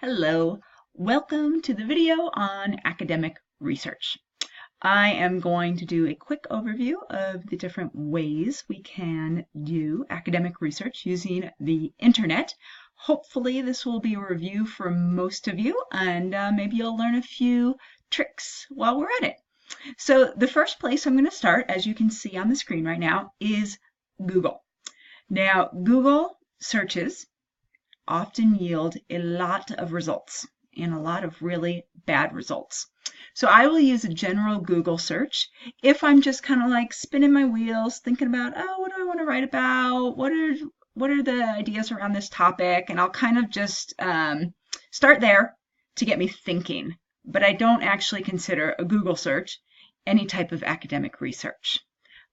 Hello, welcome to the video on academic research. I am going to do a quick overview of the different ways we can do academic research using the internet. Hopefully this will be a review for most of you, and maybe you'll learn a few tricks while we're at it. So the first place I'm going to start, as you can see on the screen right now, is Google. Now, Google searches often yield a lot of results and a lot of really bad results. So I will use a general Google search if I'm just kind of like spinning my wheels, thinking about, oh, what do I want to write about? What are the ideas around this topic? And I'll kind of just start there to get me thinking. But I don't actually consider a Google search any type of academic research.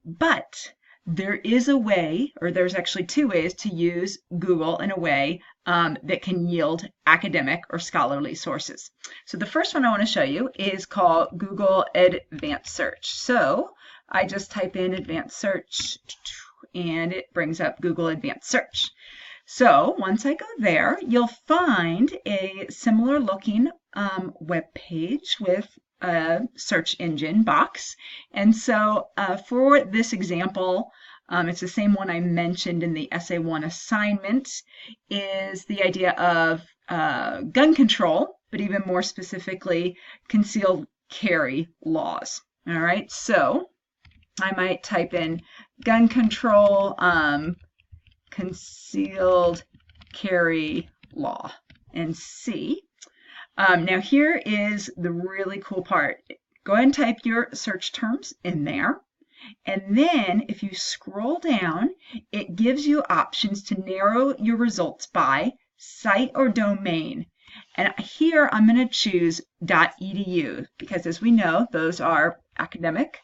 But there is a way, or there's actually two ways to use Google in a way that can yield academic or scholarly sources. So the first one I want to show you is called Google Advanced Search. So I just type in Advanced Search and it brings up Google Advanced Search. So once I go there, you'll find a similar looking web page with a search engine box. And so for this example, it's the same one I mentioned in the Essay 1 assignment, is the idea of gun control, but even more specifically, concealed carry laws. All right, so I might type in gun control, concealed carry law, and see. Now here is the really cool part. Go ahead and type your search terms in there. And then if you scroll down, it gives you options to narrow your results by site or domain. And here I'm going to choose .edu because, as we know, those are academic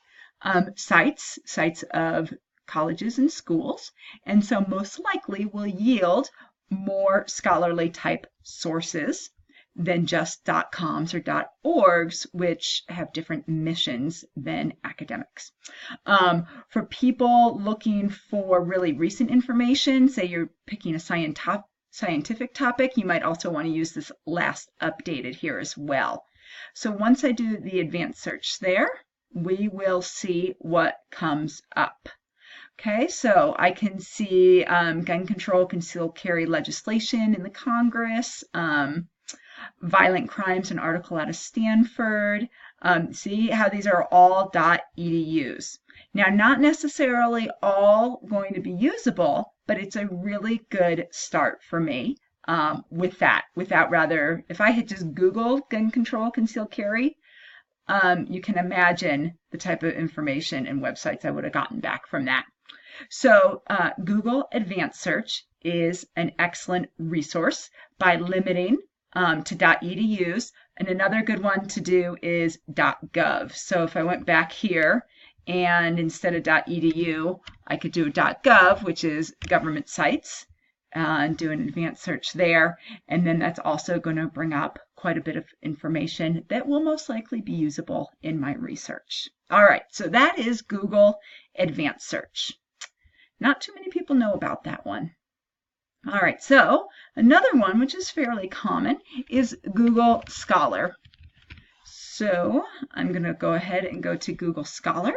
sites of colleges and schools. And so most likely will yield more scholarly type sources than just .coms or .orgs, which have different missions than academics. For people looking for really recent information, say you're picking a scientific topic, you might also want to use this last updated here as well. So once I do the advanced search there, we will see what comes up. Okay, so I can see gun control, concealed carry legislation in the Congress, violent crimes, an article out of Stanford. See how these are all .edus. Now, not necessarily all going to be usable, but it's a really good start for me with that. If I had just Googled gun control, concealed carry, you can imagine the type of information and websites I would have gotten back from that. So Google Advanced Search is an excellent resource by limiting to .edus, and another good one to do is .gov. So if I went back here and instead of .edu, I could do .gov, which is government sites, and do an advanced search there, and then that's also going to bring up quite a bit of information that will most likely be usable in my research. All right, so that is Google Advanced Search. Not too many people know about that one. All right, so another one, which is fairly common, is Google Scholar. So I'm going to go ahead and go to Google Scholar,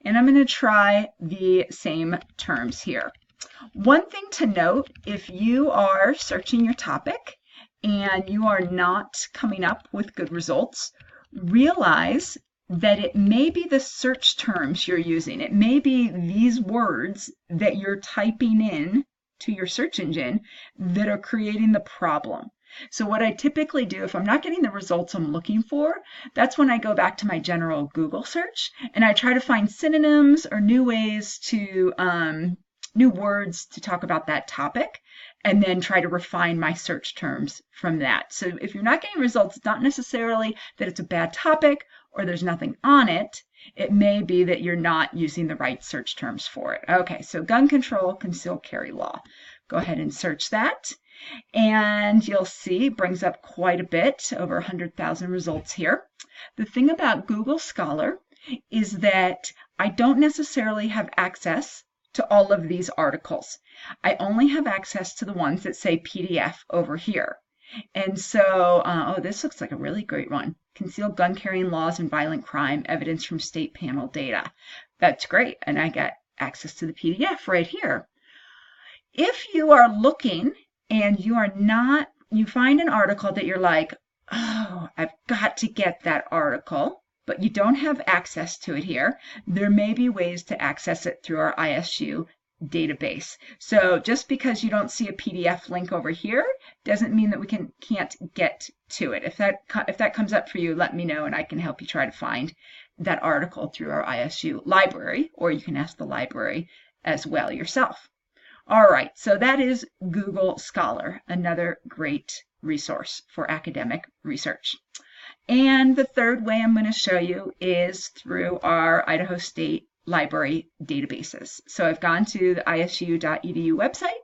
and I'm going to try the same terms here. One thing to note, if you are searching your topic and you are not coming up with good results, realize that it may be the search terms you're using. It may be these words that you're typing in to your search engine that are creating the problem. So what I typically do, if I'm not getting the results I'm looking for, that's when I go back to my general Google search and I try to find synonyms or new ways to, new words to talk about that topic, and then try to refine my search terms from that. So if you're not getting results, it's not necessarily that it's a bad topic or there's nothing on it. It may be that you're not using the right search terms for it. Okay, so gun control, concealed carry law. Go ahead and search that. And you'll see it brings up quite a bit, over 100,000 results here. The thing about Google Scholar is that I don't necessarily have access to all of these articles. I only have access to the ones that say PDF over here. And so, oh, this looks like a really great one. Concealed gun carrying laws and violent crime, evidence from state panel data. That's great. And I get access to the PDF right here. If you are looking and you are not, you find an article that you're like, oh, I've got to get that article, but you don't have access to it here, there may be ways to access it through our ISU database. So just because you don't see a PDF link over here doesn't mean that we can't get to it. If that comes up for you, let me know and I can help you try to find that article through our ISU library, or you can ask the library as well yourself. All right, so that is Google Scholar, another great resource for academic research. And the third way I'm going to show you is through our Idaho State Library databases. So I've gone to the isu.edu website.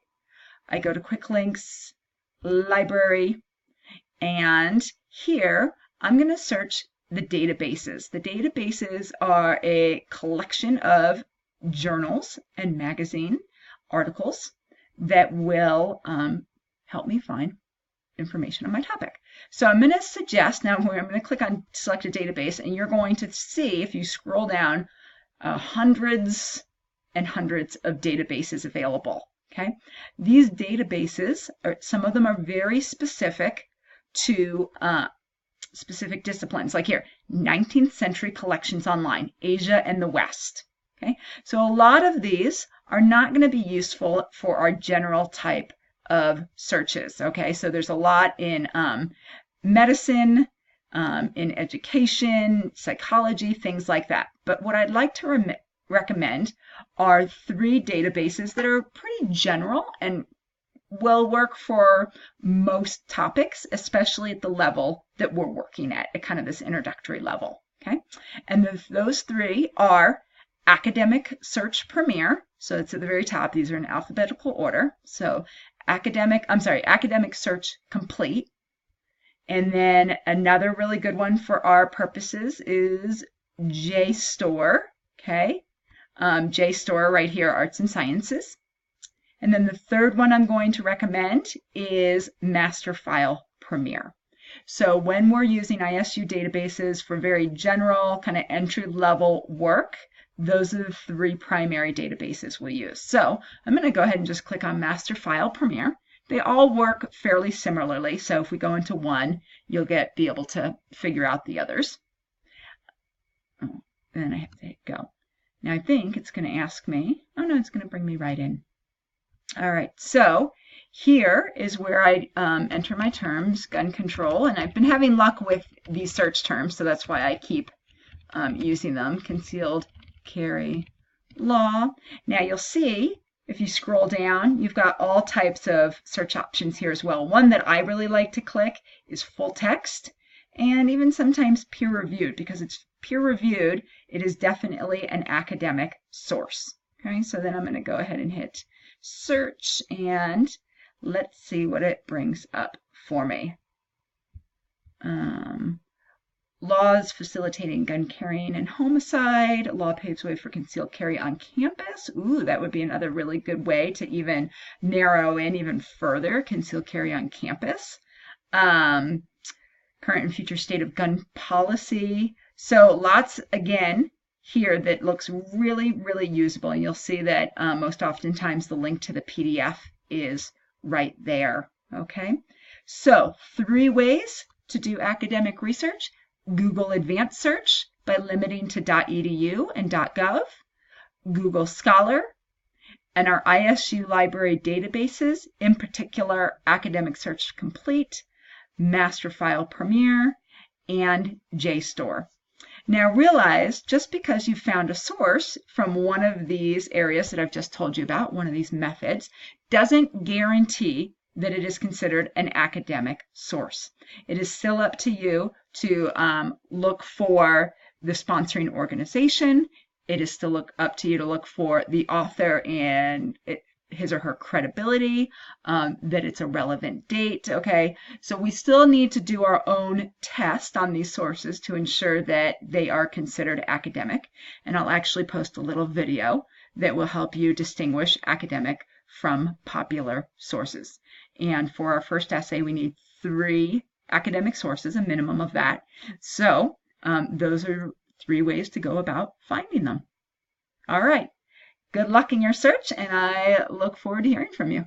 I go to Quick Links, Library, and here I'm going to search the databases. The databases are a collection of journals and magazine articles that will help me find information on my topic. So I'm going to suggest, now I'm going to click on select a database, and you're going to see, if you scroll down, hundreds and hundreds of databases available. Okay, these databases, some of them are very specific to specific disciplines, like here, 19th century collections online, Asia and the West. Okay, so a lot of these are not going to be useful for our general type of searches. Okay, so there's a lot in medicine, in education, psychology, things like that. But what I'd like to recommend are 3 databases that are pretty general and will work for most topics, especially at the level that we're working at kind of this introductory level. Okay, and those 3 are Academic Search Premier, so it's at the very top. These are in alphabetical order. So Academic Search Complete. And then another really good one for our purposes is JSTOR. Okay, JSTOR right here, Arts and Sciences. And then the third one I'm going to recommend is Master File Premier. So when we're using ISU databases for very general kind of entry-level work, those are the 3 primary databases we'll use. So I'm going to go ahead and just click on Master File Premier. They all work fairly similarly, so if we go into one, you'll be able to figure out the others. Oh, then I have to hit go. Now I think it's going to ask me, oh no, it's going to bring me right in. All right, so here is where I enter my terms, gun control, and I've been having luck with these search terms, so that's why I keep using them. Concealed carry law. Now you'll see, if you scroll down, you've got all types of search options here as well. One that I really like to click is full text, and even sometimes peer-reviewed. Because it's peer-reviewed, it is definitely an academic source. Okay, so then I'm going to go ahead and hit search, and let's see what it brings up for me. Laws facilitating gun carrying and homicide. Law paves way for concealed carry on campus. Ooh, that would be another really good way to even narrow in even further concealed carry on campus. Current and future state of gun policy. So lots, again, here that looks really, really usable. And you'll see that most oftentimes the link to the PDF is right there. Okay, so 3 ways to do academic research. Google Advanced Search by limiting to .edu and .gov, Google Scholar, and our ISU library databases, in particular Academic Search Complete, Master File Premier, and JSTOR. Now realize, just because you found a source from one of these areas that I've just told you about, one of these methods, doesn't guarantee that it is considered an academic source. It is still up to you to look for the sponsoring organization. It is still up to you to look for the author and his or her credibility, that it's a relevant date. Okay, so we still need to do our own test on these sources to ensure that they are considered academic. And I'll actually post a little video that will help you distinguish academic from popular sources. And for our first essay, we need 3 academic sources, a minimum of that. So those are 3 ways to go about finding them. All right. Good luck in your search, and I look forward to hearing from you.